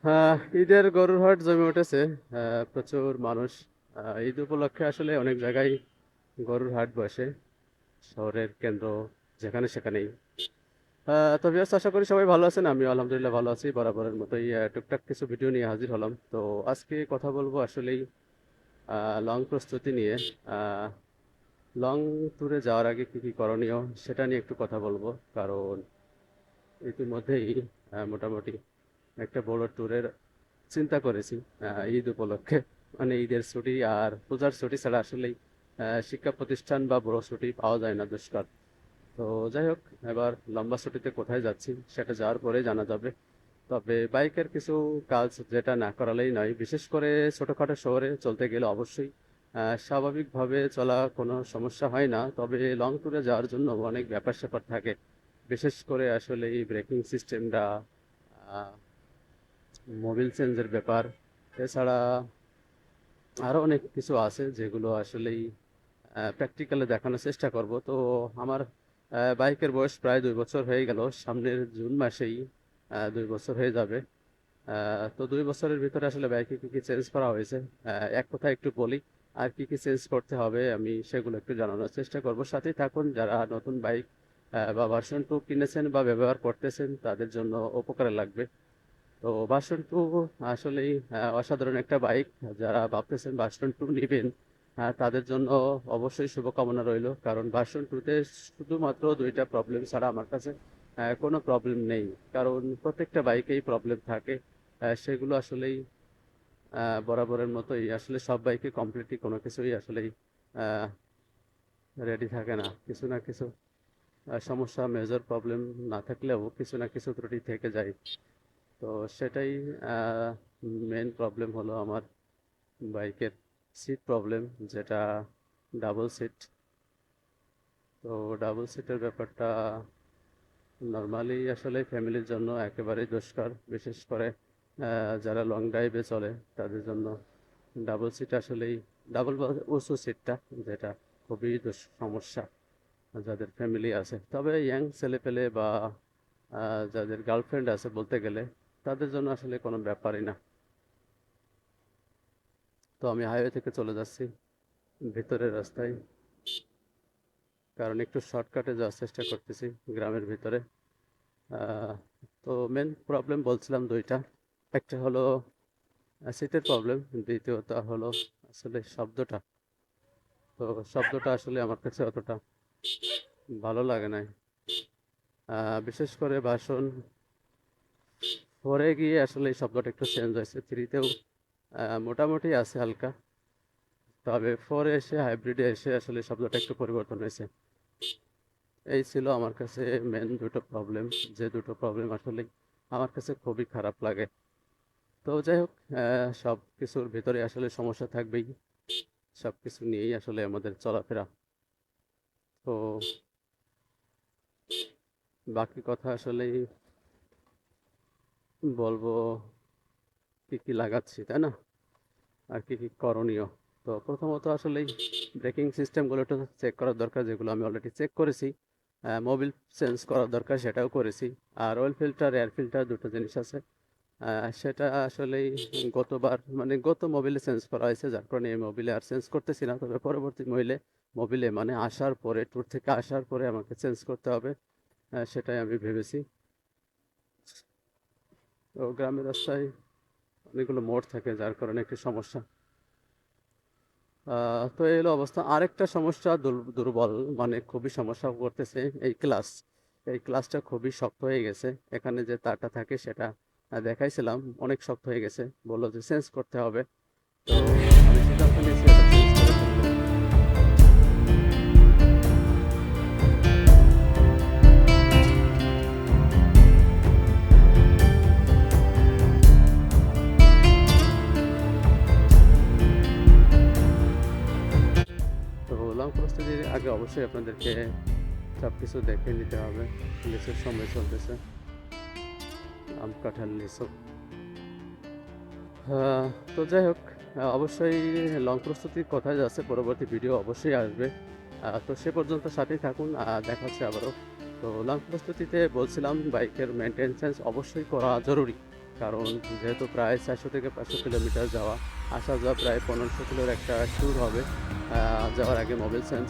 ঈদের গরুর হাট জমে উঠেছে। প্রচুর মানুষ। ঈদ উপলক্ষে আসলে অনেক জায়গায় গরুর হাট বসে, শহরের কেন্দ্র যেখানে সেখানেই। তো ভিউয়ার্স, আশা করি সবাই ভালো আছেন। আমি আলহামদুলিল্লাহ ভালো আছি, বরাবরের মতোই টুকটাক কিছু ভিডিও নিয়ে হাজির হলাম। তো আজকে কথা বলবো আসলেই লং প্রস্তুতি নিয়ে। লং ট্যুরে যাওয়ার আগে কি কি করণীয় সেটা নিয়ে একটু কথা বলবো, কারণ ইতিমধ্যেই মোটামুটি একটা বড় ট্যুরের চিন্তা করেছি ঈদ উপলক্ষে। মানে ঈদের ছুটি আর পূজার ছুটি ছাড়া আসলেই শিক্ষা প্রতিষ্ঠান বা বড় ছুটি পাওয়া যায় না, দুষ্কর। তো যাই হোক, এবার লম্বা ছুটিতে কোথায় যাচ্ছি সেটা যাওয়ার পরে জানা যাবে। তবে বাইকের কিছু কাজ যেটা না করালেই নয়, বিশেষ করে ছোটোখাটো শহরে চলতে গেলে অবশ্যই স্বাভাবিকভাবে চলা কোনো সমস্যা হয় না। তবে লং ট্যুরে যাওয়ার জন্য অনেক ব্যাপার স্যাপার থাকে, বিশেষ করে আসলে এই ব্রেকিং সিস্টেমটা, মোবিল চেঞ্জের ব্যাপার। এছাড়া আরও অনেক কিছু আছে যেগুলো আসলেই প্র্যাকটিক্যালে দেখানোর চেষ্টা করব। তো আমার বাইকের বয়স প্রায় 2 বছর হয়ে গেল, সামনের জুন মাসেই 2 বছর হয়ে যাবে। তো 2 বছরের ভিতরে আসলে বাইকে কী কী চেঞ্জ করা হয়েছে এক কথায় একটু বলি। আর কি কি চেঞ্জ করতে হবে আমি সেগুলো একটু জানানোর চেষ্টা করব। সাথেই থাকুন। যারা নতুন বাইক বা ভার্সন 2 কিনেছেন বা ব্যবহার করতেছেন তাদের জন্য উপকারে লাগবে। তো ভার্সন 2 আসলেই অসাধারণ একটা বাইক। যারা ভাবতেছেন ভার্সন 2 নেবেন তাদের জন্য অবশ্যই শুভকামনা রইল, কারণ ভার্সন 2তে শুধুমাত্র দুইটা প্রবলেম ছাড়া আমার কাছে কোনো প্রবলেম নেই। কারণ প্রত্যেকটা বাইকেই প্রবলেম থাকে, সেগুলো আসলেই বরাবরের মতোই আসলে সব বাইকে কমপ্লিটলি কোনো কিছুই আসলেই রেডি থাকে না। কিছু না কিছু সমস্যা, মেজর প্রবলেম না থাকলেও কিছু না কিছু ত্রুটি থেকে যায়। তো সেটাই মেন প্রবলেম হলো আমার বাইকের সিট প্রবলেম, যেটা ডাবল সিট। তো ডাবল সিটের ব্যাপারটা নর্মালি আসলে ফ্যামিলির জন্য একেবারেই দুষ্কর, বিশেষ করে যারা লং ড্রাইভে চলে তাদের জন্য ডাবল সিট আসলেই, ডাবল বা উঁচু সিটটা, যেটা খুবই সমস্যা যাদের ফ্যামিলি আছে। তবে ইয়াং ছেলেপেলে বা যাদের গার্লফ্রেন্ড আছে বলতে গেলে, তাদের জন্য আসলে কোনো ব্যাপারই না। তো আমি হাইওয়ে থেকে চলে যাচ্ছি ভিতরের রাস্তায়, কারণ একটু শর্টকাটে যাওয়ার চেষ্টা করতেছি গ্রামের ভিতরে। আহ, তো মেন প্রবলেম বলছিলাম দুইটা। একটা হলো সিটের প্রবলেম, দ্বিতীয়ত হলো আসলে শব্দটা। তো শব্দটা আসলে আমার কাছে অতটা ভালো লাগে না। বিশেষ করে ভার্সন 4-এ গিয়ে আসলে এই শব্দটা একটু চেঞ্জ হয়েছে। 3-তেও মোটামুটি আছে হালকা, তবে 4-এ এসে, হাইব্রিডে এসে আসলে শব্দটা একটু পরিবর্তন হয়েছে। এই ছিল আমার কাছে মেন দুটো প্রবলেম, যে দুটো প্রবলেম আসলে আমার কাছে খুবই খারাপ লাগে। তো যাই হোক, সব কিছুর ভিতরে আসলে সমস্যা থাকবেই, সব কিছু নিয়েই আসলে আমাদের চলাফেরা। তো বাকি কথা আসলেই বলবো কি কি লাগাচ্ছি, তাই না, আর কি কি করণীয়। তো প্রথমত আসলেই ব্রেকিং সিস্টেমগুলো একটু চেক করার দরকার, যেগুলো আমি অলরেডি চেক করেছি। মোবিল চেঞ্জ করার দরকার, সেটাও করেছি। আর অয়েল ফিল্টার, এয়ার ফিল্টার দুটো জিনিস আছে, সেটা আসলেই গতবার মানে গত মোবিলে চেঞ্জ করা হয়েছে, যার কারণে এই মোবিলে আর চেঞ্জ করতেছি না। তবে পরবর্তী মোবিলে মানে আসার পরে, ট্যুর থেকে আসার পরে আমাকে চেঞ্জ করতে হবে, সেটাই আমি ভেবেছি। তো গ্রামের রাস্তায় অনেকগুলো মোড় থাকে, যার কারণে একটি সমস্যা। তো এই হলো অবস্থা। আরেকটা সমস্যা দুর্বল, মানে খুবই সমস্যা করতেছে এই ক্লাসটা খুবই শক্ত হয়ে গেছে। এখানে যে তারটা থাকে সেটা দেখাইছিলাম, অনেক শক্ত হয়ে গেছে, বললো যে চেঞ্জ করতে হবে। তো আমি সিদ্ধান্ত নিয়েছি এটা চেঞ্জ করে ফেলবো। তো লং প্রস্তুতির আগে অবশ্যই আপনাদেরকে সব কিছু দেখে নিতে হবে। লিচুর সময় চলতেছে, আম, কাঁঠাল, লিচু। আহ, তো যাই হোক, অবশ্যই লং প্রস্তুতির কোথায় যাচ্ছে পরবর্তী ভিডিও অবশ্যই আসবে। তো সে পর্যন্ত সাথেই থাকুন, দেখা হচ্ছে আবারও। তো লং প্রস্তুতিতে বলছিলাম বাইকের মেনটেন্যান্স অবশ্যই করা জরুরি, কারণ যেহেতু প্রায় 400 থেকে 500 কিলোমিটার যাওয়া আসা যাওয়া প্রায় 1500 কিলোর একটা ট্যুর হবে। যাওয়ার আগে মোবিল চেঞ্জ,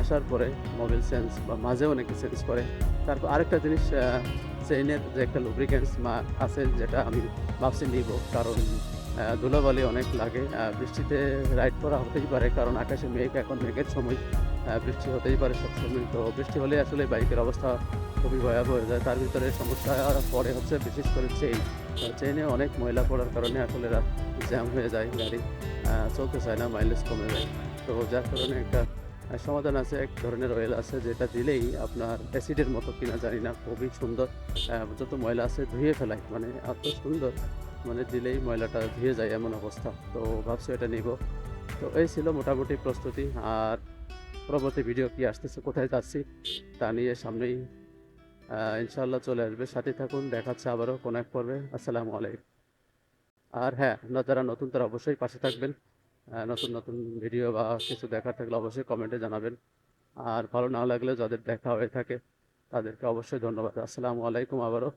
আসার পরে মোবিল চেঞ্জ বা মাঝে অনেকে চেঞ্জ করে। তারপর আরেকটা জিনিস, চেইনের যে একটা লুব্রিকেন্টস আছে যেটা আমি ভাবছি নিব, কারণ ধুলাবালি অনেক লাগে। বৃষ্টিতে রাইড করা হতেই পারে, কারণ আকাশে মেঘ, এখন মেঘের সময়, বৃষ্টি হতেই পারে সবসময়। তো বৃষ্টি হলে আসলে বাইকের অবস্থা খুবই ভয়াবহ হয়ে যায়। তার ভিতরে সমস্যা পড়ে হচ্ছে বিশেষ করে চেইনে অনেক ময়লা পড়ার কারণে আসলে জ্যাম হয়ে যায়, গাড়ি চলতে চায় না, মাইলেজ কমে যায়। তো যার কারণে একটা সমাধান আছে, এক ধরনের অয়েল আছে যেটা দিলেই আপনার অ্যাসিডের মতো কিনা জানি না, খুবই সুন্দর, যত ময়লা আছে ধুয়ে ফেলায়, মানে এত সুন্দর, মানে দিলেই ময়লাটা ধুয়ে যায় এমন অবস্থা। তো ভাবছি এটা নিব। তো এই ছিল মোটামুটি প্রস্তুতি। আর পরবর্তী ভিডিও কি আসতেছে, কোথায় যাচ্ছি তা নিয়ে সামনেই ইনশাআল্লাহ চলে আসবে। সাথে থাকুন, দেখাচ্ছে আবারও কোনো এক পর্বে। আসসালামু আলাইকুম। আর হ্যাঁ, যারা নতুন তারা অবশ্যই পাশে থাকবেন। নতুন নতুন ভিডিও বা কিছু দেখার থাকলে অবশ্যই কমেন্টে জানাবেন। আর ভালো না লাগলেও যাদের দেখা হয়ে থাকে তাদেরকে অবশ্যই ধন্যবাদ। আসসালামু আলাইকুম আবারও।